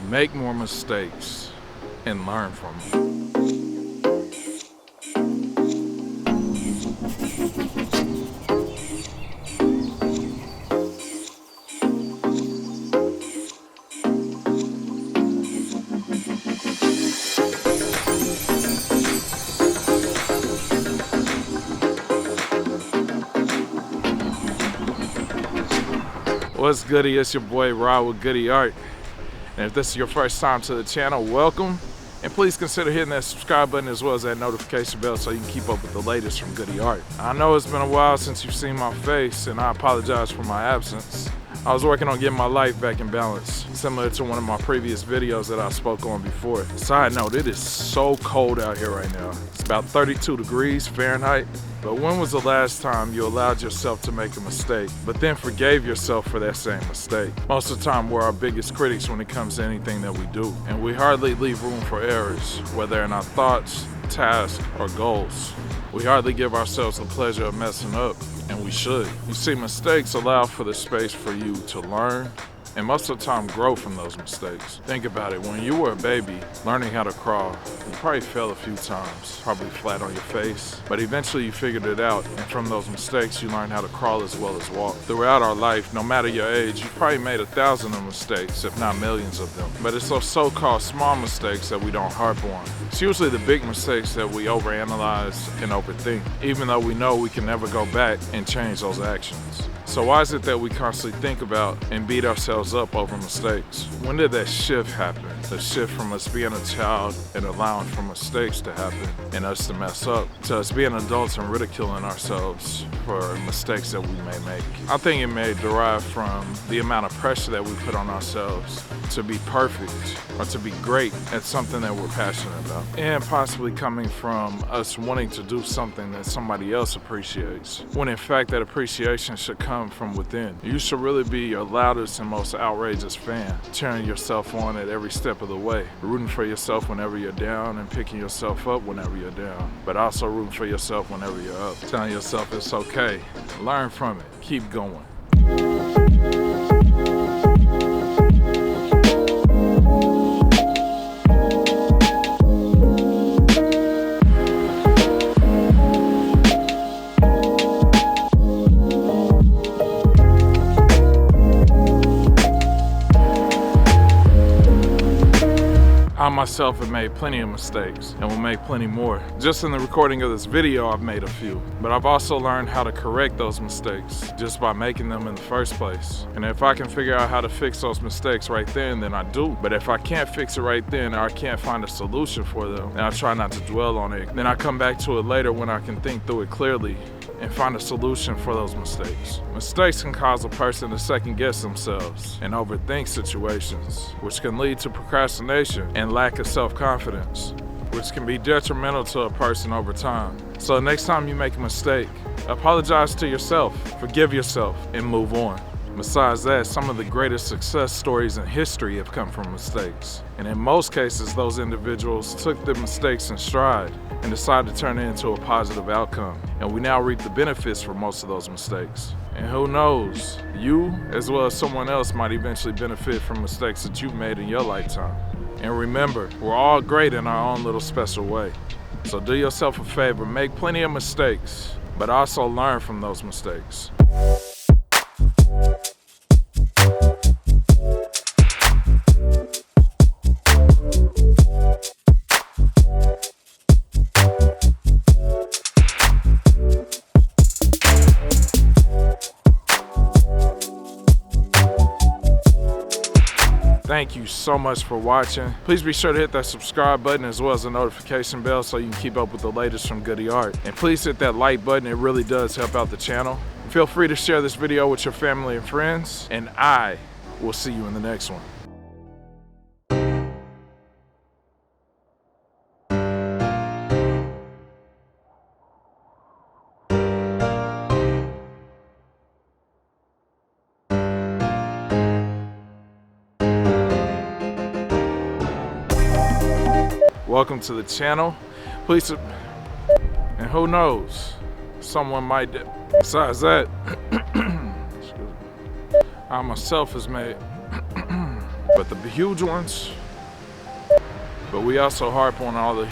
make more mistakes, and learn from them. What's goody? It's your boy Rod with Goody Art. And if this is your first time to the channel, welcome. And please consider hitting that subscribe button as well as that notification bell so you can keep up with the latest from Goody Art. I know it's been a while since you've seen my face, and I apologize for my absence. I was working on getting my life back in balance, similar to one of my previous videos that I spoke on before. Side note, it is so cold out here right now. It's about 32 degrees Fahrenheit. But when was the last time you allowed yourself to make a mistake, but then forgave yourself for that same mistake? Most of the time, we're our biggest critics when it comes to anything that we do, and we hardly leave room for errors, whether in our thoughts, tasks, or goals. We hardly give ourselves the pleasure of messing up, and we should. You see, mistakes allow for the space for you to learn, and most of the time grow from those mistakes. Think about it, when you were a baby learning how to crawl, you probably fell a few times, probably flat on your face, but eventually you figured it out, and from those mistakes you learned how to crawl as well as walk. Throughout our life, no matter your age, you've probably made 1,000 of mistakes, if not millions of them. But it's those so-called small mistakes that we don't harp on. It's usually the big mistakes that we overanalyze and overthink, even though we know we can never go back and change those actions. So why is it that we constantly think about and beat ourselves up over mistakes? When did that shift happen? The shift from us being a child and allowing for mistakes to happen and us to mess up, to us being adults and ridiculing ourselves for mistakes that we may make. I think it may derive from the amount of pressure that we put on ourselves to be perfect or to be great at something that we're passionate about. And possibly coming from us wanting to do something that somebody else appreciates, when in fact that appreciation should come from within. You should really be your loudest and most outrageous fan, cheering yourself on at every step of the way, rooting for yourself whenever you're down and picking yourself up whenever you're down, but also rooting for yourself whenever you're up, telling yourself it's okay, learn from it, keep going. I myself have made plenty of mistakes and will make plenty more. Just in the recording of this video, I've made a few, but I've also learned how to correct those mistakes just by making them in the first place. And if I can figure out how to fix those mistakes right then I do. But if I can't fix it right then, or I can't find a solution for them, and I try not to dwell on it, then I come back to it later when I can think through it clearly and find a solution for those mistakes. Mistakes can cause a person to second guess themselves and overthink situations, which can lead to procrastination and lack of self-confidence, which can be detrimental to a person over time. So next time you make a mistake, apologize to yourself, forgive yourself, and move on. Besides that, some of the greatest success stories in history have come from mistakes. And in most cases, those individuals took the mistakes in stride and decided to turn it into a positive outcome. And we now reap the benefits for most of those mistakes. And who knows, you, as well as someone else, might eventually benefit from mistakes that you've made in your lifetime. And remember, we're all great in our own little special way. So do yourself a favor, make plenty of mistakes, but also learn from those mistakes. Thank you so much for watching. Please be sure to hit that subscribe button as well as the notification bell so you can keep up with the latest from Goody Art. And please hit that like button, it really does help out the channel. Feel free to share this video with your family and friends, and I will see you in the next one. Welcome to the channel. Please, and who knows, someone might. Besides that, I myself has made, but the huge ones, But we also harp on all the